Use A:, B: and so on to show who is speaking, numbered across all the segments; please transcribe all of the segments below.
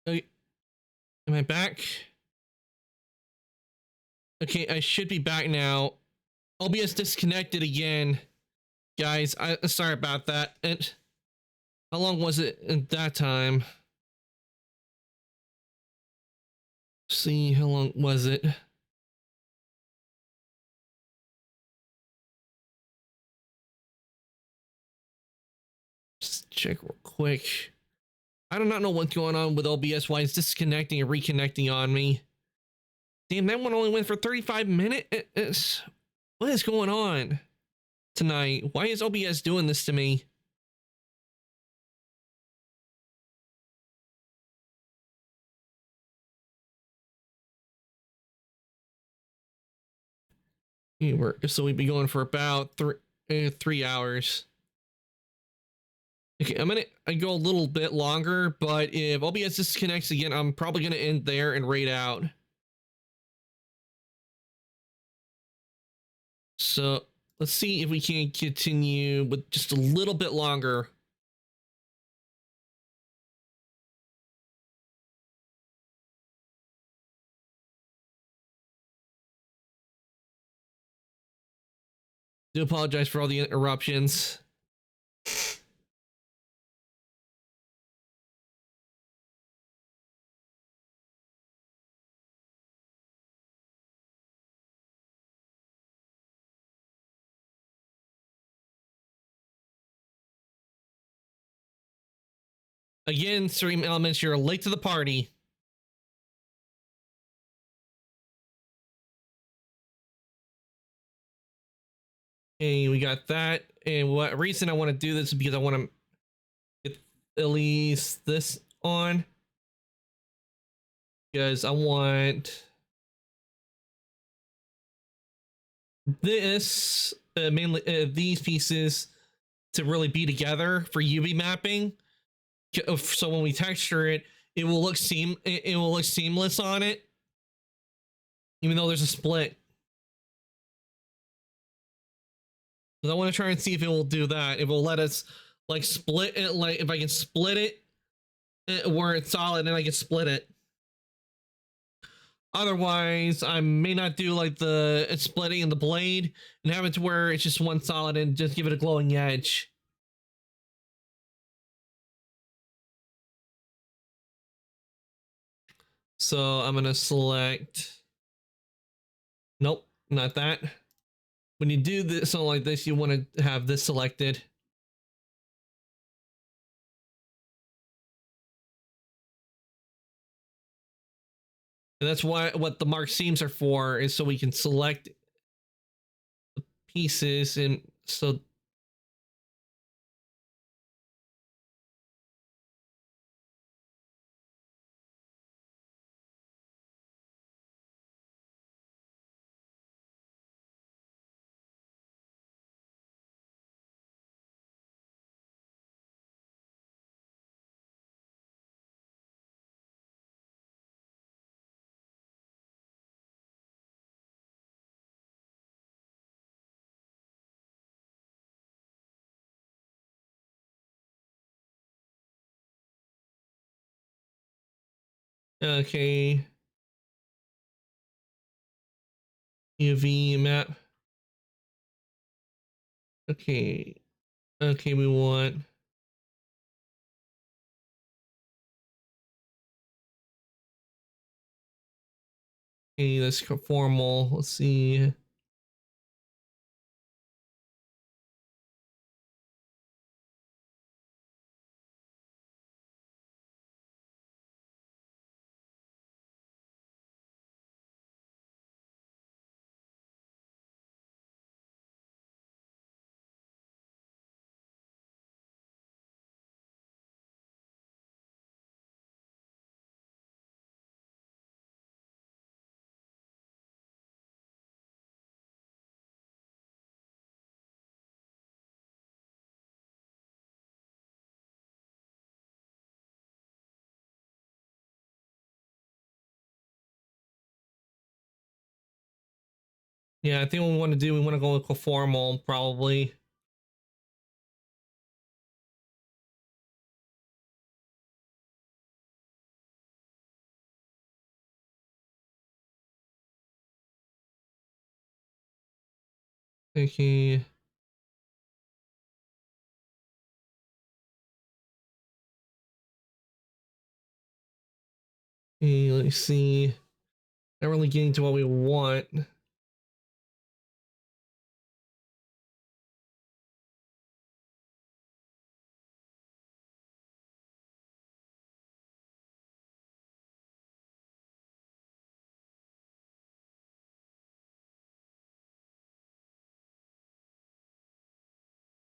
A: am I back? Okay, I should be back now. OBS disconnected again. Guys, I sorry about that. And how long was it at that time? See, how long was it? Just check real quick. I do not know what's going on with OBS. Why it's disconnecting and reconnecting on me. Damn, that one only went for 35 minutes. What is going on tonight? Why is OBS doing this to me? So we'd be going for about 3 hours. Okay, I go a little bit longer, but if OBS disconnects again, I'm probably gonna end there and raid out. So let's see if we can continue with just a little bit longer. Do apologize for all the interruptions. Again, Stream Elements, you're late to the party. Okay, we got that. And what reason I want to do this is because I want to get at least this on. Because I want this, mainly these pieces to really be together for UV mapping. So when we texture it, it will look seamless on it, even though there's a split. So I want to try and see if it will do that. It will let us like split it, like if I can split it where it's solid, and I can split it. Otherwise, I may not do like the splitting in the blade and have it to where it's just one solid and just give it a glowing edge. So I'm gonna select. Nope, not that. When you do this something like this, you want to have this selected. And that's why what the mark seams are for, is so we can select the pieces. And so okay, UV map. Okay, okay, we want. Okay, let's go formal. Let's see. Yeah, I think what we want to do, we want to go with conformal probably. Okay. Okay, let's see. Not really getting to what we want.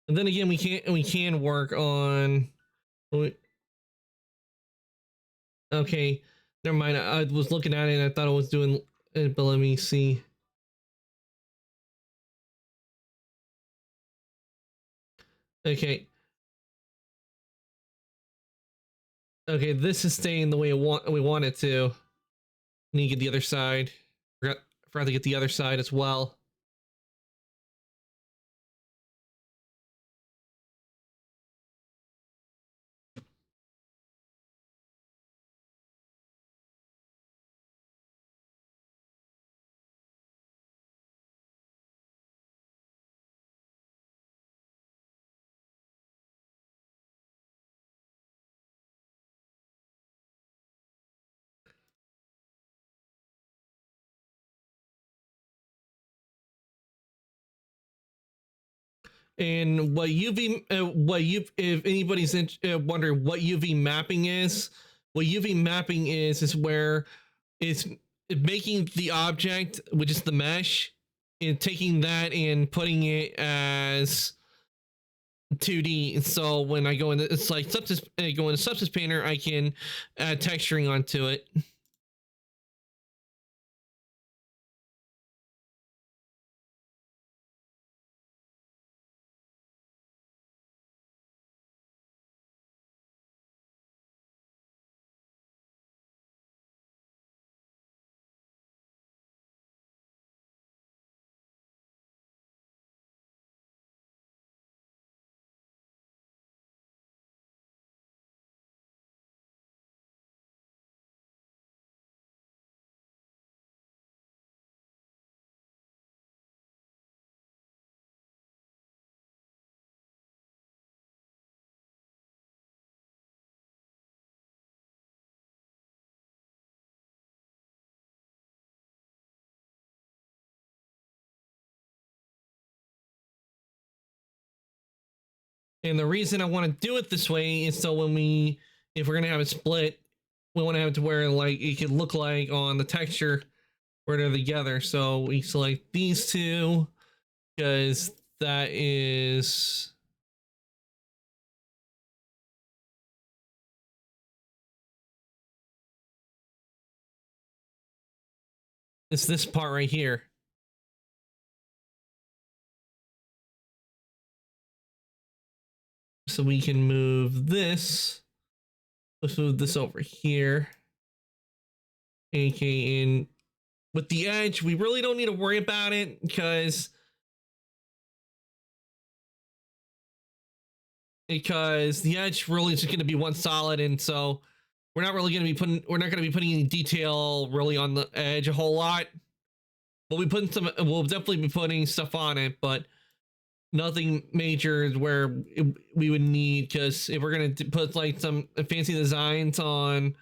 A: And then again, we can work on. Okay, never mind. I was looking at it and I thought I was doing it, but let me see. Okay. Okay, this is staying the way we want it to. Need to get the other side. Forgot to get the other side as well. And if anybody's wondering what UV mapping is, what UV mapping is where it's making the object, which is the mesh, and taking that and putting it as 2D. So when I go into, it's like Substance, go into Substance Painter, I can add texturing onto it. And the reason I want to do it this way is so if we're gonna have it split, we want to have it to where like it could look like on the texture where they're together. So we select these two because that is it's this part right here. So we can move this. Let's move this over here. Okay, and with the edge, we really don't need to worry about it because the edge really is just going to be one solid, and so we're not going to be putting any detail really on the edge a whole lot. We'll definitely be putting stuff on it, but nothing major where we would need, because if we're going to put like some fancy designs on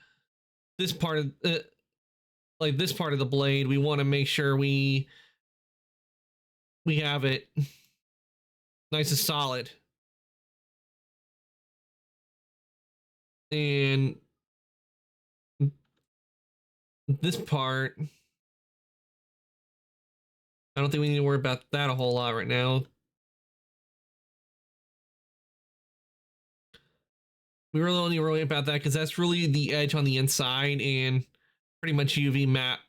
A: this part of like this part of the blade, we want to make sure we have it nice and solid. And this part, I don't think we need to worry about that a whole lot right now. We really don't need to worry about that because that's really the edge on the inside and pretty much UV mapped.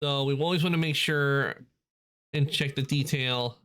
A: So we always want to make sure and check the detail.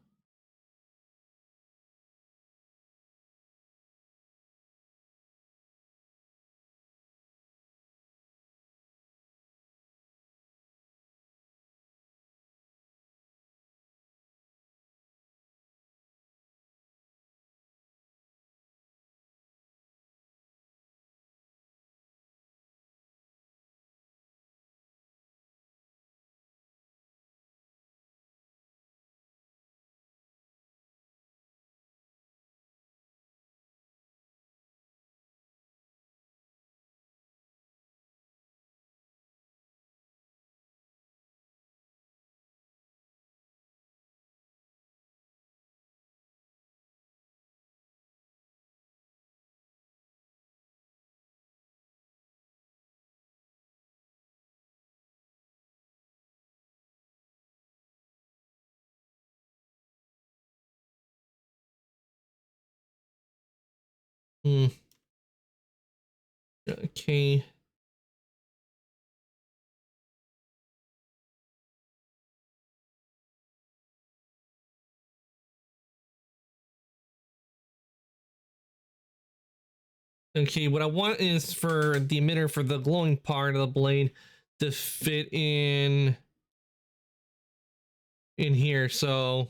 A: Hmm. Okay. Okay, what I want is for the emitter for the glowing part of the blade to fit in here. So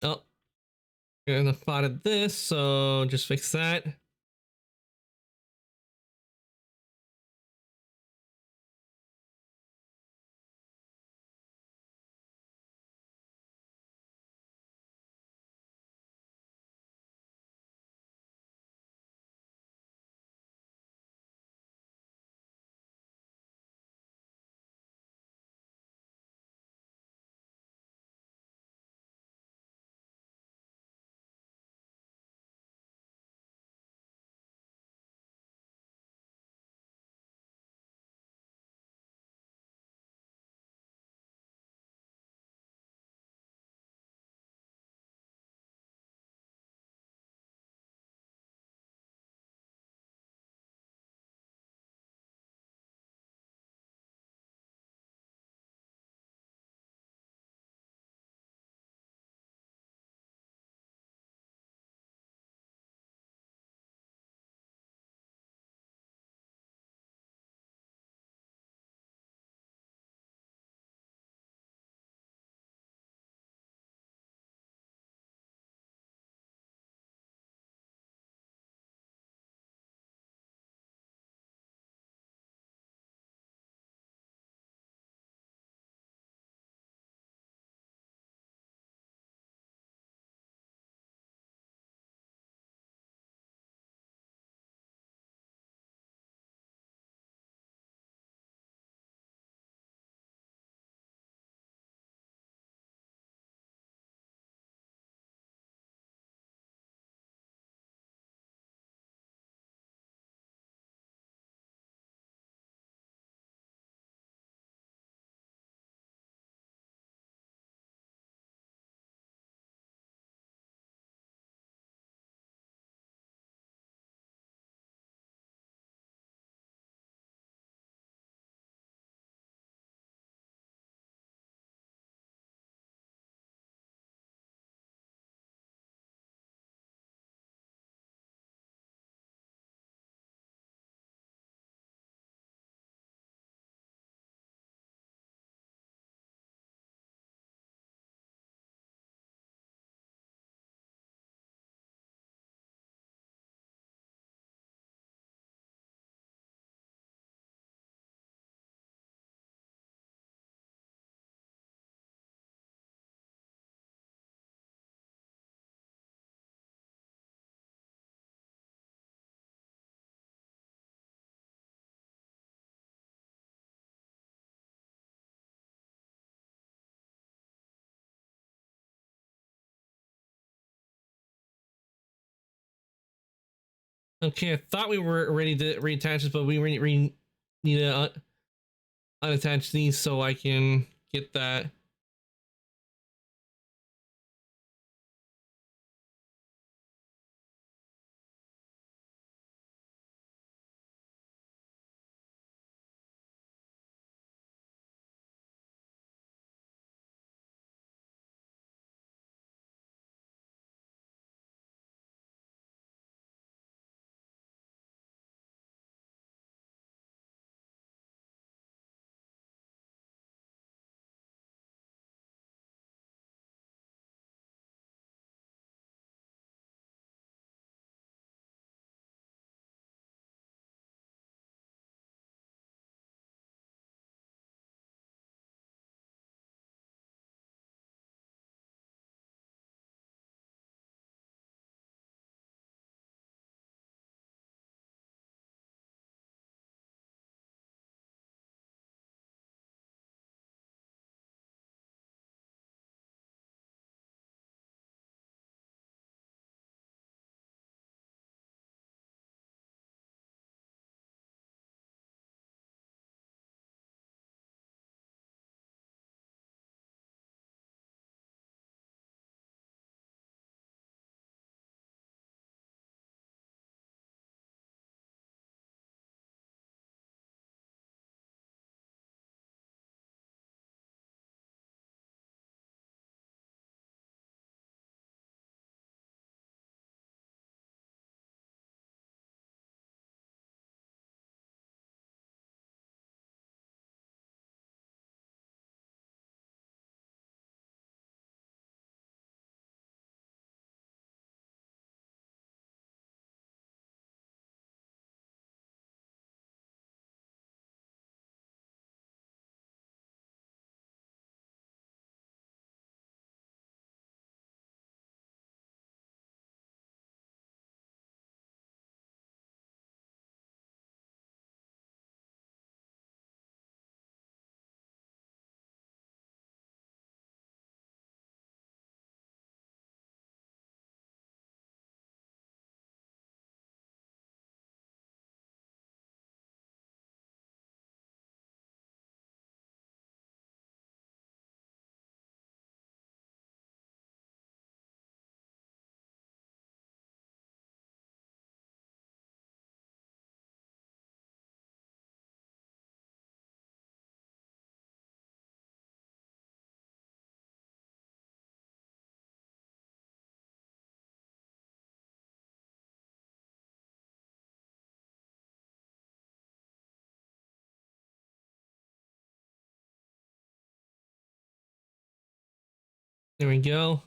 A: oh, gonna spotted this, so just fix that. Okay, I thought we were ready to reattach this, but we need to unattach these so I can get that. There we go.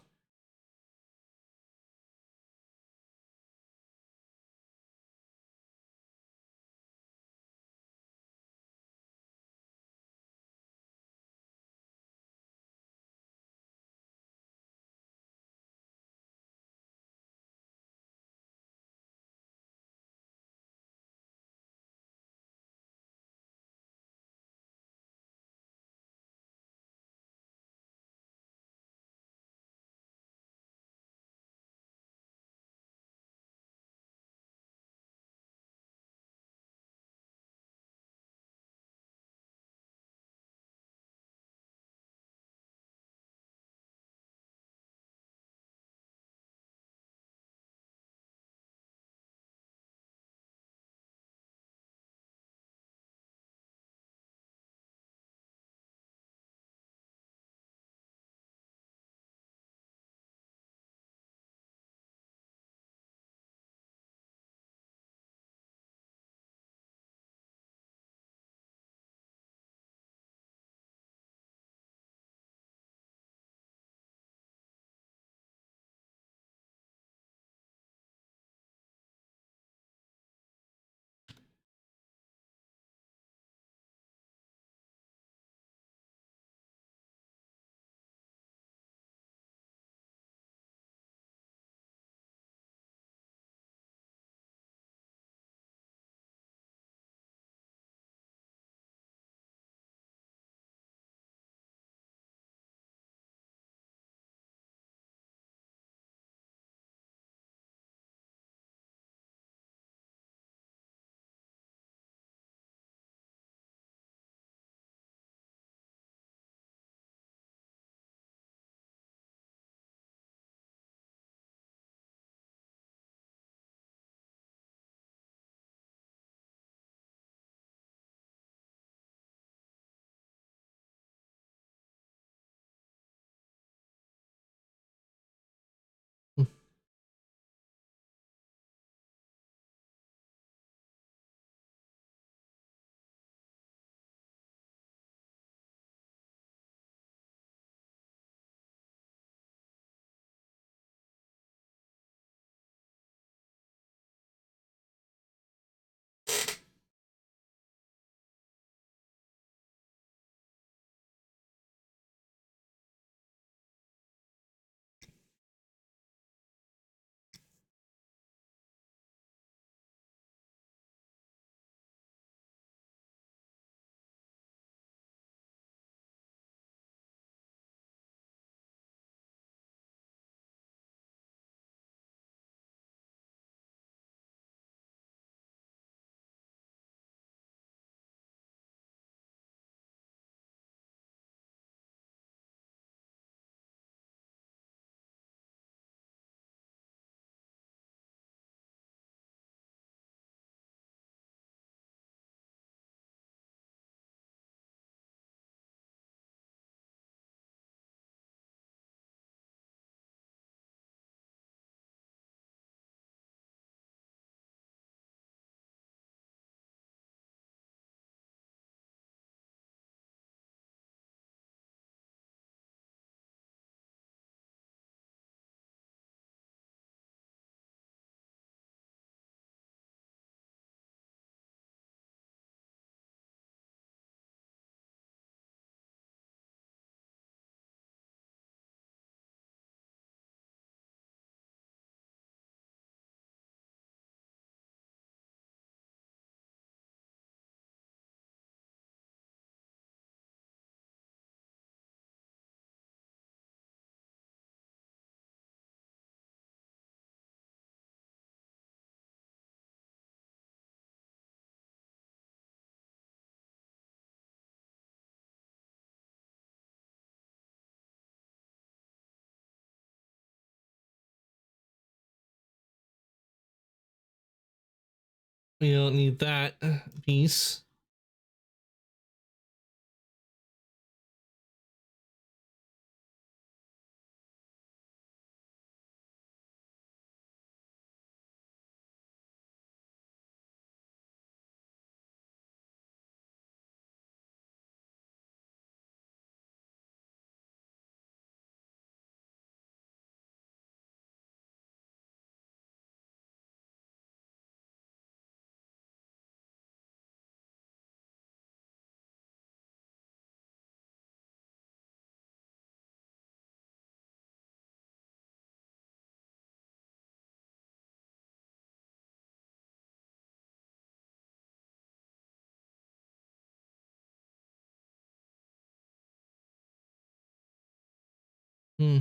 A: We don't need that piece. Hmm.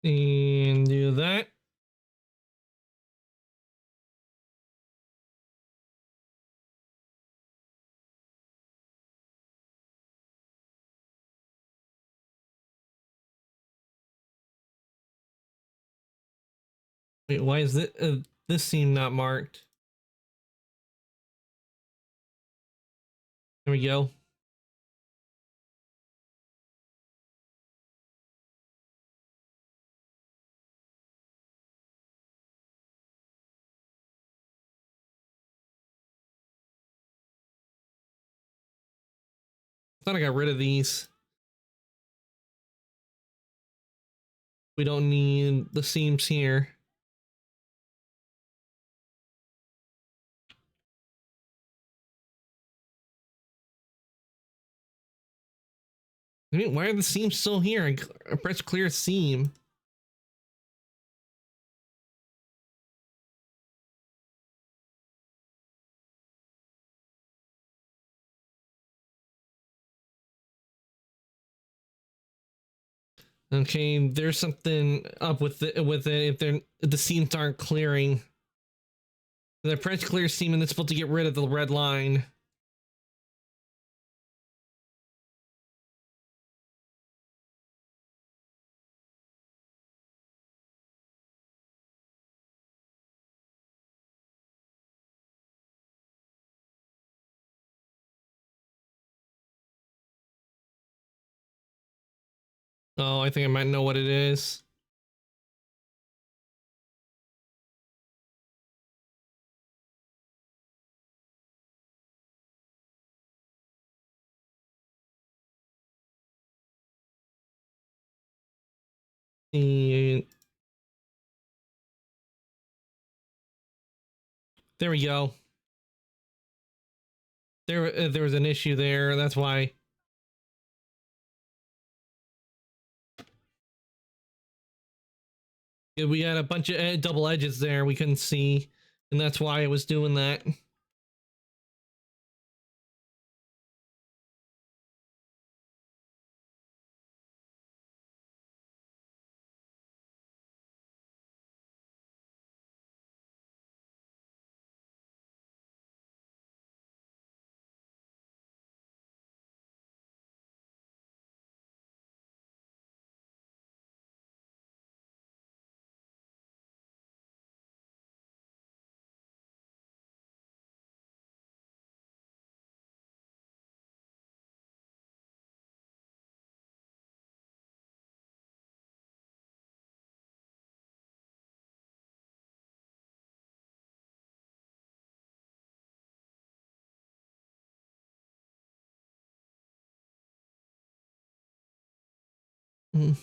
A: And do that. Wait, why is this seam not marked? There we go. I thought I got rid of these. We don't need the seams here. I mean, why are the seams still here? I press clear seam. Okay, there's something up with it if the seams aren't clearing. I press clear seam and it's supposed to get rid of the red line. Oh, I think I might know what it is. And there we go. There was an issue there. That's why. We had a bunch of double edges there we couldn't see, and that's why I was doing that. Mm.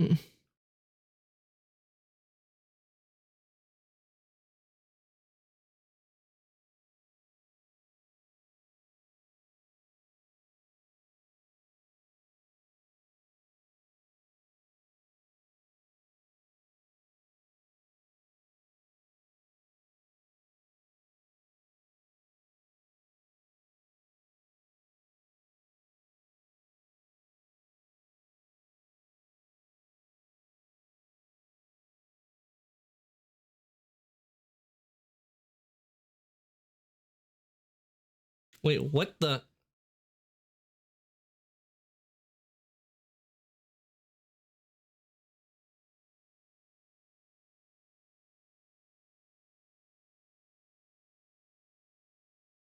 A: Mm. Wait, what the?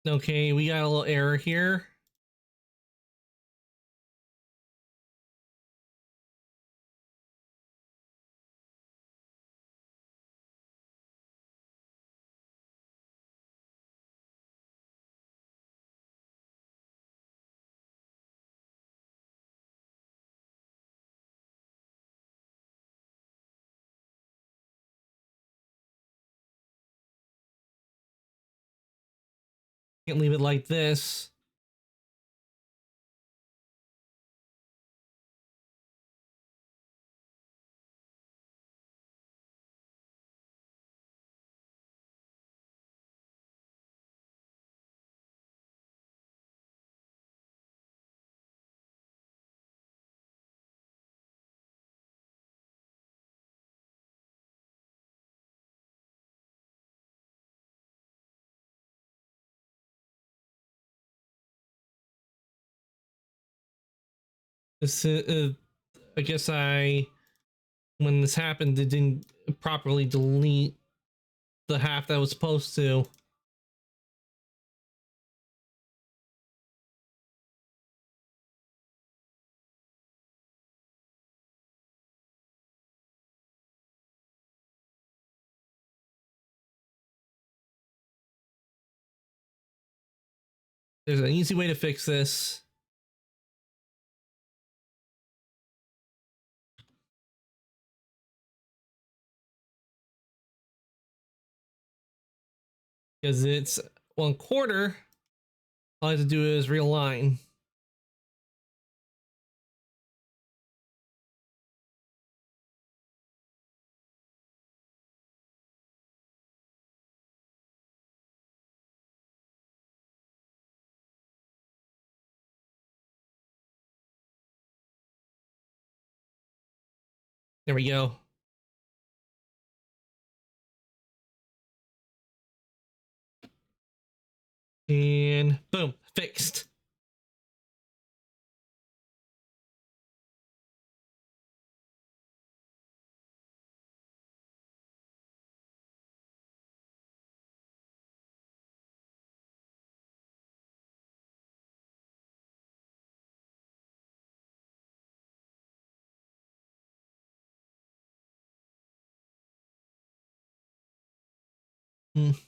A: Okay, we got a little error here. Can't leave it like this. This I guess when this happened, it didn't properly delete the half that was supposed to. There's an easy way to fix this. Because it's 1/4. All I have to do is realign. There we go. And boom, fixed. Mm.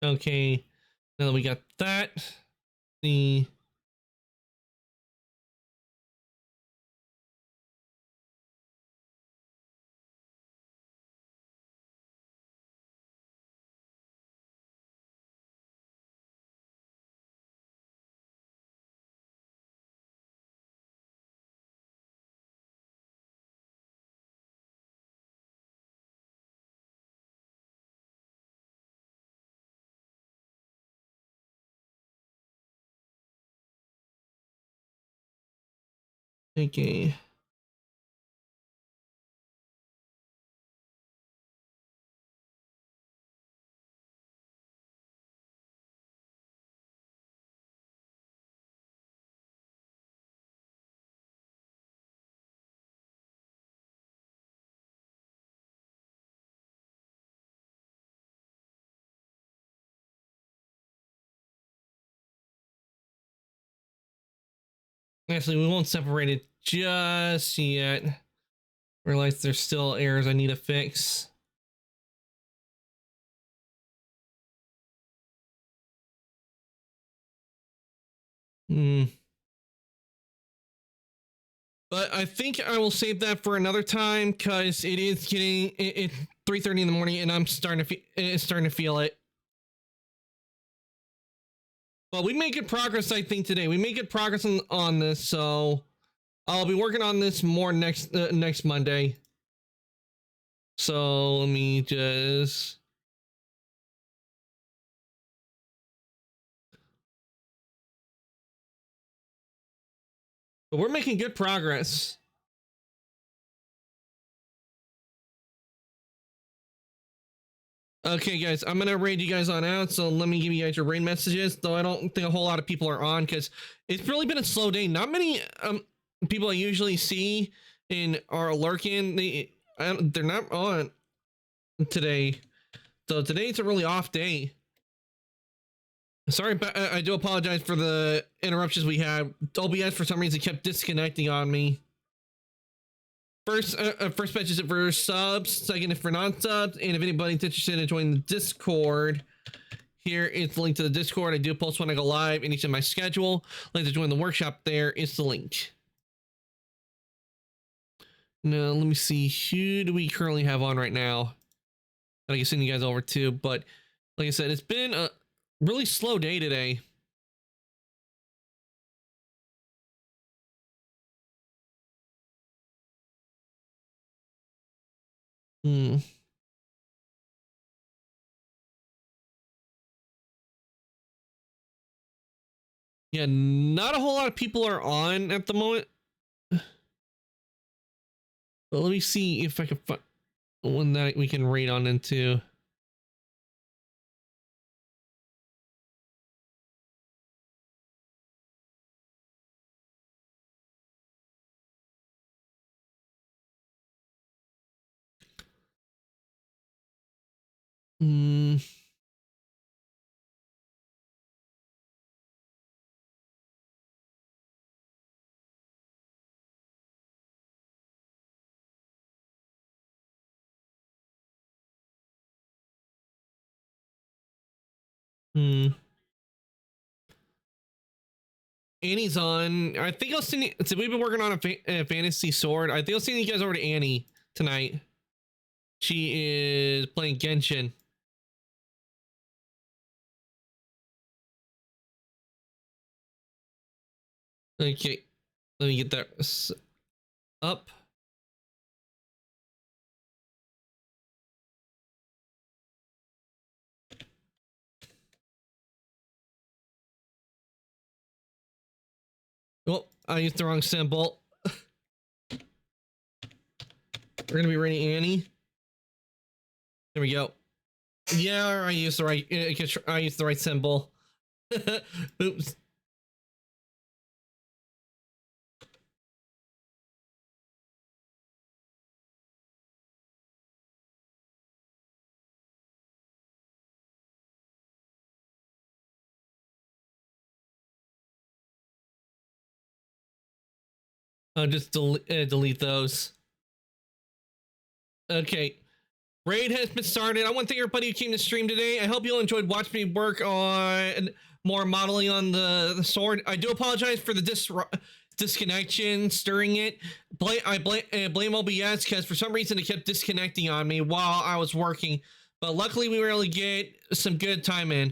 A: Okay, now that we got that, the Okay. Actually, we won't separate it just yet. Realize there's still errors I need to fix. But I think I will save that for another time because it is getting it's 3:30 in the morning and I'm starting to feel it. But we made good progress, I think, today. We made good progress on this, so I'll be working on this more next Monday. So let me just. But we're making good progress. Okay, guys, I'm gonna raid you guys on out. So let me give you guys your raid messages. Though I don't think a whole lot of people are on because it's really been a slow day. Not many people I usually see in are lurking. They're not on today. So today's a really off day. Sorry, but I do apologize for the interruptions we had. OBS for some reason kept disconnecting on me. First message is for subs. Second is for non-subs. And if anybody's interested in joining the Discord, here is the link to the Discord. I do post when I go live and it's in my schedule. Link to join the workshop there is the link. Now, let me see. Who do we currently have on right now that I can send you guys over to? But like I said, it's been a really slow day today. Yeah, not a whole lot of people are on at the moment. But let me see if I can find one that we can raid on into. Annie's on. I think I'll send you. So we've been working on a fantasy sword. I think I'll send you guys over to Annie tonight. She is playing Genshin. Okay, let me get that up. Oh, I used the wrong symbol. We're gonna be raiding Annie. There we go. Yeah, I used the right. I used the right symbol. Oops. I'll just delete those. Okay. Raid has been started. I want to thank everybody who came to stream today. I hope you all enjoyed watching me work on more modeling on the sword. I do apologize for the disconnection, stirring it. I blame OBS because for some reason it kept disconnecting on me while I was working. But luckily we were able to get some good time in.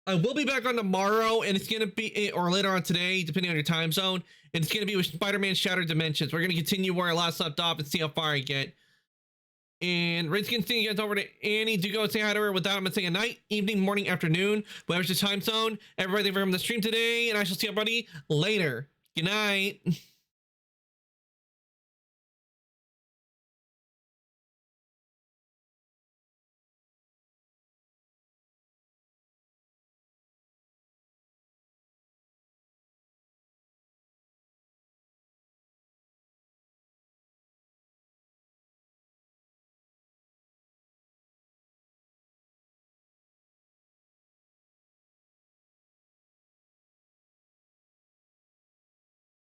A: I will be back on tomorrow, and it's going to be, or later on today, depending on your time zone, and it's going to be with Spider-Man Shattered Dimensions. We're going to continue where I last left off and see how far I get. And Red's going to send you guys over to Annie. Do go and say hi to her. With that, I'm going to say a night, evening, morning, afternoon, whatever's your time zone. Everybody from the stream today, and I shall see everybody later. Good night.